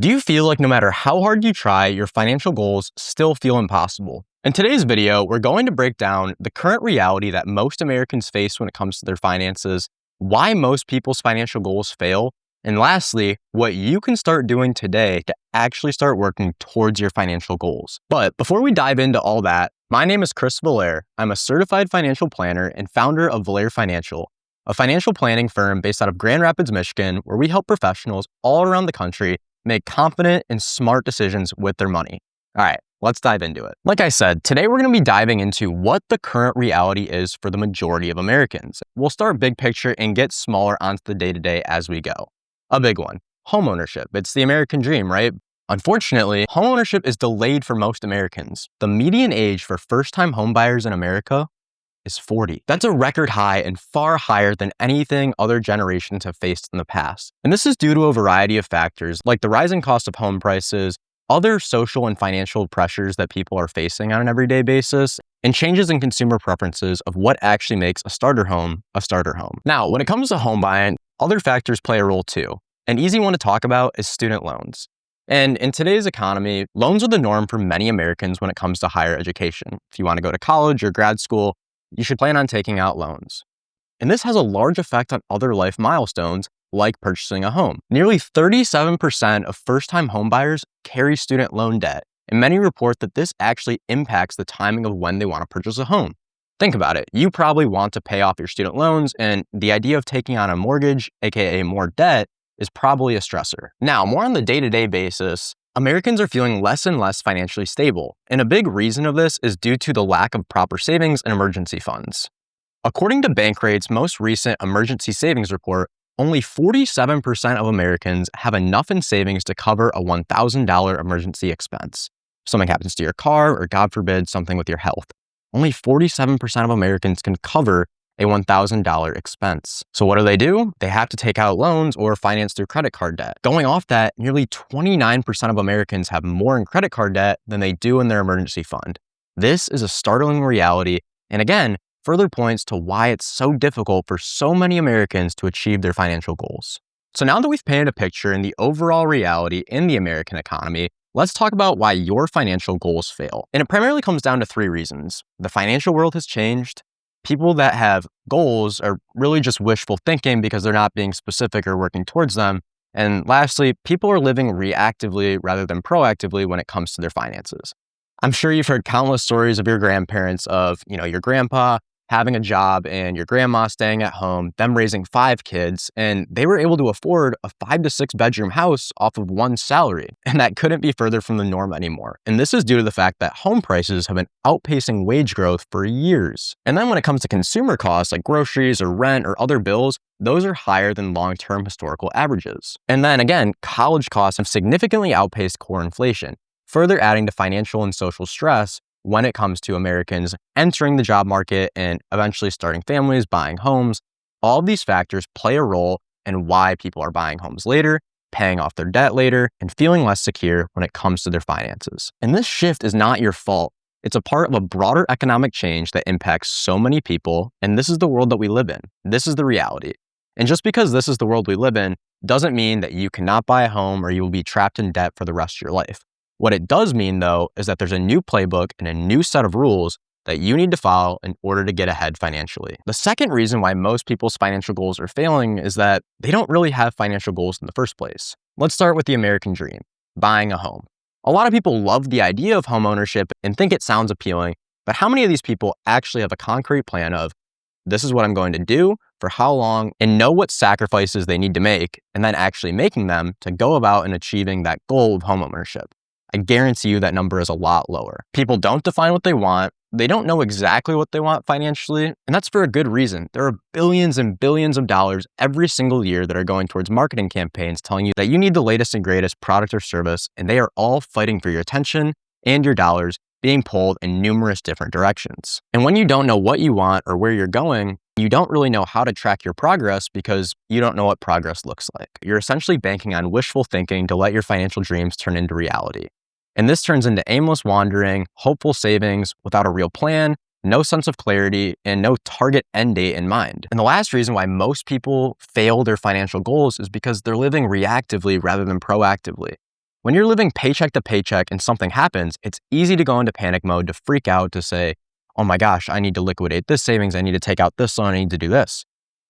Do you feel like no matter how hard you try, your financial goals still feel impossible? In today's video, we're going to break down the current reality that most Americans face when it comes to their finances, why most people's financial goals fail, and lastly, what you can start doing today to actually start working towards your financial goals. But before we dive into all that, my name is Chris Villaire. I'm a certified financial planner and founder of Villaire Financial, a financial planning firm based out of Grand Rapids, Michigan, where we help professionals all around the country make confident and smart decisions with their money. All right, let's dive into it. Like I said, today we're going to be diving into what the current reality is for the majority of Americans. We'll start big picture and get smaller onto the day-to-day as we go. A big one, homeownership. It's the American dream, right? Unfortunately, homeownership is delayed for most Americans. The median age for first-time homebuyers in America is 40. That's a record high and far higher than anything other generations have faced in the past. And this is due to a variety of factors like the rising cost of home prices, other social and financial pressures that people are facing on an everyday basis, and changes in consumer preferences of what actually makes a starter home a starter home. Now, when it comes to home buying, other factors play a role too. An easy one to talk about is student loans. And in today's economy, loans are the norm for many Americans when it comes to higher education. If you want to go to college or grad school, you should plan on taking out loans. And this has a large effect on other life milestones, like purchasing a home. Nearly 37% of first-time homebuyers carry student loan debt, and many report that this actually impacts the timing of when they want to purchase a home. Think about it. You probably want to pay off your student loans, and the idea of taking on a mortgage, aka more debt, is probably a stressor. Now, more on the day-to-day basis, Americans are feeling less and less financially stable, and a big reason of this is due to the lack of proper savings and emergency funds. According to Bankrate's most recent emergency savings report, only 47% of Americans have enough in savings to cover a $1,000 emergency expense. If something happens to your car, or God forbid, something with your health, only 47% of Americans can cover a $1,000 expense. So what do? They have to take out loans or finance through credit card debt. Going off that, nearly 29% of Americans have more in credit card debt than they do in their emergency fund. This is a startling reality, and again, further points to why it's so difficult for so many Americans to achieve their financial goals. So now that we've painted a picture in the overall reality in the American economy, let's talk about why your financial goals fail. And it primarily comes down to three reasons. The financial world has changed. People that have goals are really just wishful thinking because they're not being specific or working towards them. And lastly, people are living reactively rather than proactively when it comes to their finances. I'm sure you've heard countless stories of your grandparents of, your grandpa having a job and your grandma staying at home, them raising 5 kids, and they were able to afford a 5 to 6 bedroom house off of one salary. And that couldn't be further from the norm anymore. And this is due to the fact that home prices have been outpacing wage growth for years. And then when it comes to consumer costs like groceries or rent or other bills, those are higher than long-term historical averages. And then again, college costs have significantly outpaced core inflation, further adding to financial and social stress when it comes to Americans entering the job market and eventually starting families, buying homes. All of these factors play a role in why people are buying homes later, paying off their debt later, and feeling less secure when it comes to their finances. And this shift is not your fault. It's a part of a broader economic change that impacts so many people, and this is the world that we live in. This is the reality. And just because this is the world we live in doesn't mean that you cannot buy a home or you will be trapped in debt for the rest of your life. What it does mean, though, is that there's a new playbook and a new set of rules that you need to follow in order to get ahead financially. The second reason why most people's financial goals are failing is that they don't really have financial goals in the first place. Let's start with the American dream, buying a home. A lot of people love the idea of home ownership and think it sounds appealing, but how many of these people actually have a concrete plan of, this is what I'm going to do, for how long, and know what sacrifices they need to make, and then actually making them to go about and achieving that goal of home ownership? I guarantee you that number is a lot lower. People don't define what they want. They don't know exactly what they want financially, and that's for a good reason. There are billions and billions of dollars every single year that are going towards marketing campaigns telling you that you need the latest and greatest product or service, and they are all fighting for your attention and your dollars being pulled in numerous different directions. And when you don't know what you want or where you're going, you don't really know how to track your progress because you don't know what progress looks like. You're essentially banking on wishful thinking to let your financial dreams turn into reality. And this turns into aimless wandering, hopeful savings without a real plan, no sense of clarity, and no target end date in mind. And the last reason why most people fail their financial goals is because they're living reactively rather than proactively. When you're living paycheck to paycheck and something happens, it's easy to go into panic mode, to freak out, to say, oh my gosh, I need to liquidate this savings, I need to take out this loan, I need to do this.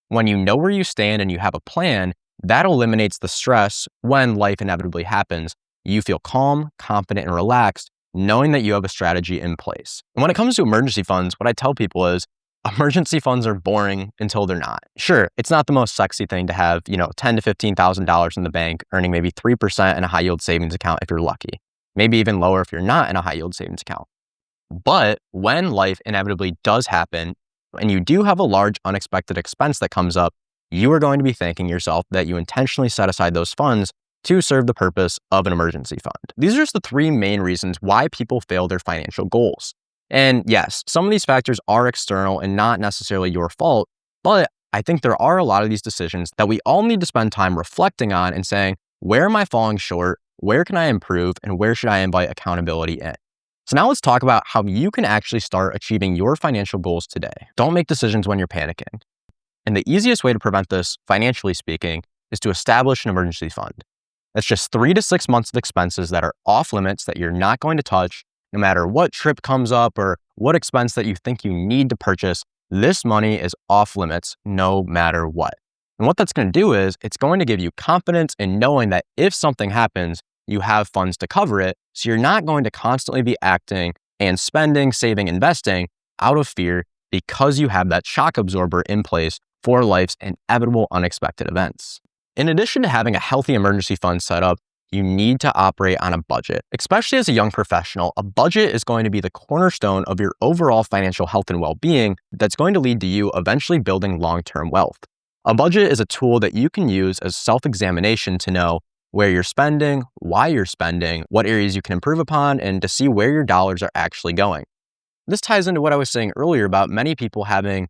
When you know where you stand and you have a plan, that eliminates the stress when life inevitably happens. You feel calm, confident, and relaxed, knowing that you have a strategy in place. And when it comes to emergency funds, what I tell people is emergency funds are boring until they're not. Sure, it's not the most sexy thing to have, $10,000 to $15,000 in the bank, earning maybe 3% in a high yield savings account if you're lucky. Maybe even lower if you're not in a high yield savings account. But when life inevitably does happen, and you do have a large unexpected expense that comes up, you are going to be thanking yourself that you intentionally set aside those funds to serve the purpose of an emergency fund. These are just the three main reasons why people fail their financial goals. And yes, some of these factors are external and not necessarily your fault, but I think there are a lot of these decisions that we all need to spend time reflecting on and saying, where am I falling short? Where can I improve? And where should I invite accountability in? So now let's talk about how you can actually start achieving your financial goals today. Don't make decisions when you're panicking. And the easiest way to prevent this, financially speaking, is to establish an emergency fund. That's just 3 to 6 months of expenses that are off limits that you're not going to touch, no matter what trip comes up or what expense that you think you need to purchase. This money is off limits no matter what. And what that's going to do is it's going to give you confidence in knowing that if something happens, you have funds to cover it. So you're not going to constantly be acting and spending, saving, investing out of fear because you have that shock absorber in place for life's inevitable unexpected events. In addition to having a healthy emergency fund set up, you need to operate on a budget. Especially as a young professional, a budget is going to be the cornerstone of your overall financial health and well-being that's going to lead to you eventually building long-term wealth. A budget is a tool that you can use as self-examination to know where you're spending, why you're spending, what areas you can improve upon, and to see where your dollars are actually going. This ties into what I was saying earlier about many people having,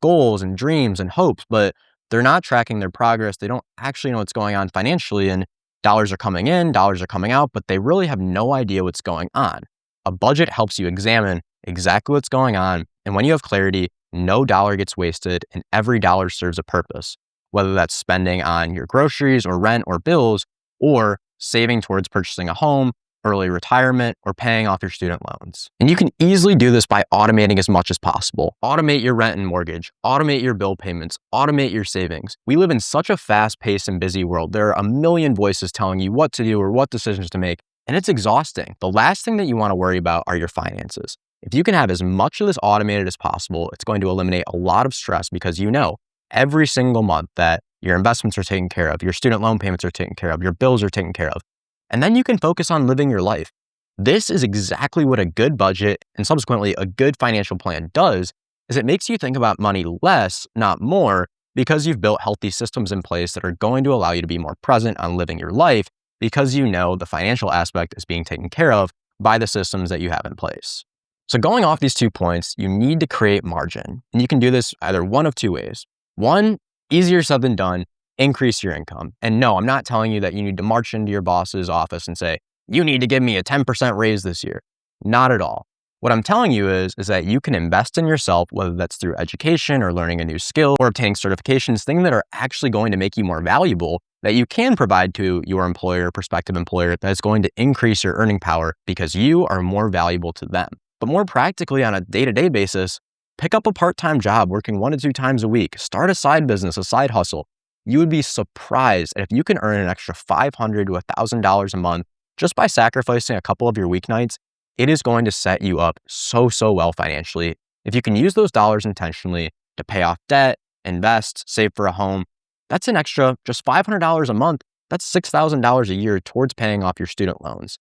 goals and dreams and hopes, but they're not tracking their progress. They don't actually know what's going on financially, and dollars are coming in, dollars are coming out, but they really have no idea what's going on. A budget helps you examine exactly what's going on, and when you have clarity, no dollar gets wasted and every dollar serves a purpose, whether that's spending on your groceries or rent or bills, or saving towards purchasing a home, early retirement, or paying off your student loans. And you can easily do this by automating as much as possible. Automate your rent and mortgage, automate your bill payments, automate your savings. We live in such a fast-paced and busy world. There are a million voices telling you what to do or what decisions to make, and it's exhausting. The last thing that you want to worry about are your finances. If you can have as much of this automated as possible, it's going to eliminate a lot of stress because you know every single month that your investments are taken care of, your student loan payments are taken care of, your bills are taken care of. And then you can focus on living your life. This is exactly what a good budget and subsequently a good financial plan does, is it makes you think about money less, not more, because you've built healthy systems in place that are going to allow you to be more present on living your life because you know the financial aspect is being taken care of by the systems that you have in place. So going off these 2 points, you need to create margin. And you can do this either one of 2 ways. One, easier said than done, increase your income. And no, I'm not telling you that you need to march into your boss's office and say, you need to give me a 10% raise this year. Not at all. What I'm telling you is that you can invest in yourself, whether that's through education or learning a new skill or obtaining certifications, things that are actually going to make you more valuable that you can provide to your employer, prospective employer, that's going to increase your earning power because you are more valuable to them. But more practically on a day-to-day basis, pick up a part-time job working 1 to 2 times a week, start a side business, a side hustle. You would be surprised if you can earn an extra $500 to $1,000 a month just by sacrificing a couple of your weeknights. It is going to set you up so well financially. If you can use those dollars intentionally to pay off debt, invest, save for a home, that's an extra just $500 a month. That's $6,000 a year towards paying off your student loans.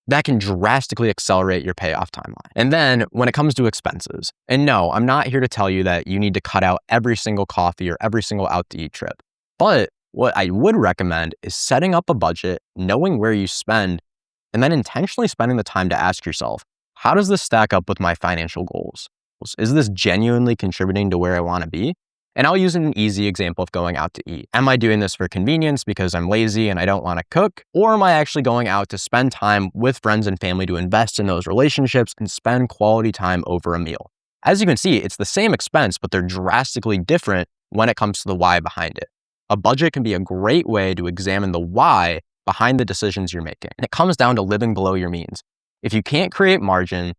That can drastically accelerate your payoff timeline. And then when it comes to expenses, and no, I'm not here to tell you that you need to cut out every single coffee or every single out to eat trip. But what I would recommend is setting up a budget, knowing where you spend, and then intentionally spending the time to ask yourself, how does this stack up with my financial goals? Is this genuinely contributing to where I want to be? And I'll use an easy example of going out to eat. Am I doing this for convenience because I'm lazy and I don't want to cook? Or am I actually going out to spend time with friends and family to invest in those relationships and spend quality time over a meal? As you can see, it's the same expense, but they're drastically different when it comes to the why behind it. A budget can be a great way to examine the why behind the decisions you're making. And it comes down to living below your means. If you can't create margin,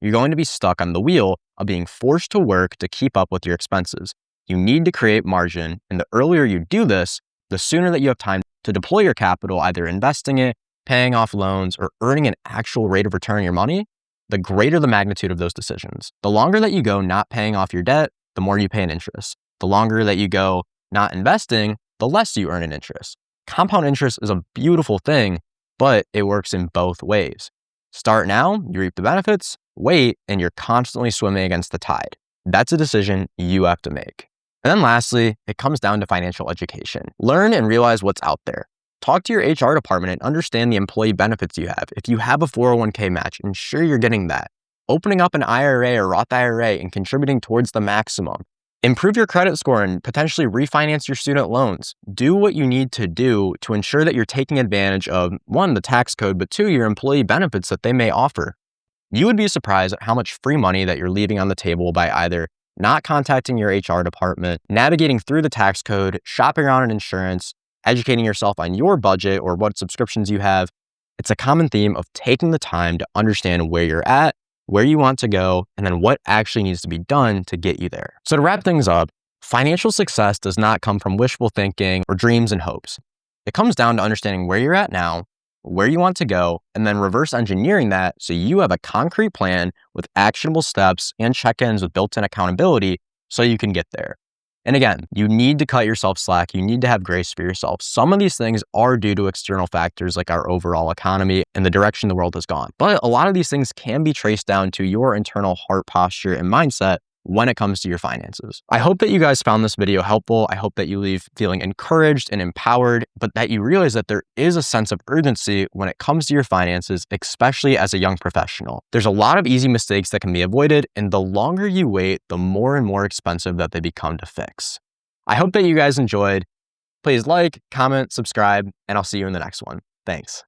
you're going to be stuck on the wheel of being forced to work to keep up with your expenses. You need to create margin, and the earlier you do this, the sooner that you have time to deploy your capital, either investing it, paying off loans, or earning an actual rate of return on your money, the greater the magnitude of those decisions. The longer that you go not paying off your debt, the more you pay in interest. The longer that you go not investing, the less you earn in interest. Compound interest is a beautiful thing, but it works in both ways. Start now, you reap the benefits. Wait, and you're constantly swimming against the tide. That's a decision you have to make. And then lastly, it comes down to financial education. Learn and realize what's out there. Talk to your HR department and understand the employee benefits you have. If you have a 401k match, ensure you're getting that. Opening up an IRA or Roth IRA and contributing towards the maximum. Improve your credit score and potentially refinance your student loans. Do what you need to do to ensure that you're taking advantage of, one, the tax code, but two, your employee benefits that they may offer. You would be surprised at how much free money that you're leaving on the table by either not contacting your HR department, navigating through the tax code, shopping around on insurance, educating yourself on your budget or what subscriptions you have. It's a common theme of taking the time to understand where you're at, where you want to go, and then what actually needs to be done to get you there. So to wrap things up, financial success does not come from wishful thinking or dreams and hopes. It comes down to understanding where you're at now, where you want to go, and then reverse engineering that so you have a concrete plan with actionable steps and check-ins with built-in accountability so you can get there. And again, you need to cut yourself slack. You need to have grace for yourself. Some of these things are due to external factors like our overall economy and the direction the world has gone. But a lot of these things can be traced down to your internal heart posture and mindset when it comes to your finances. I hope that you guys found this video helpful. I hope that you leave feeling encouraged and empowered, but that you realize that there is a sense of urgency when it comes to your finances, especially as a young professional. There's a lot of easy mistakes that can be avoided, and the longer you wait, the more and more expensive that they become to fix. I hope that you guys enjoyed. Please like, comment, subscribe, and I'll see you in the next one. Thanks.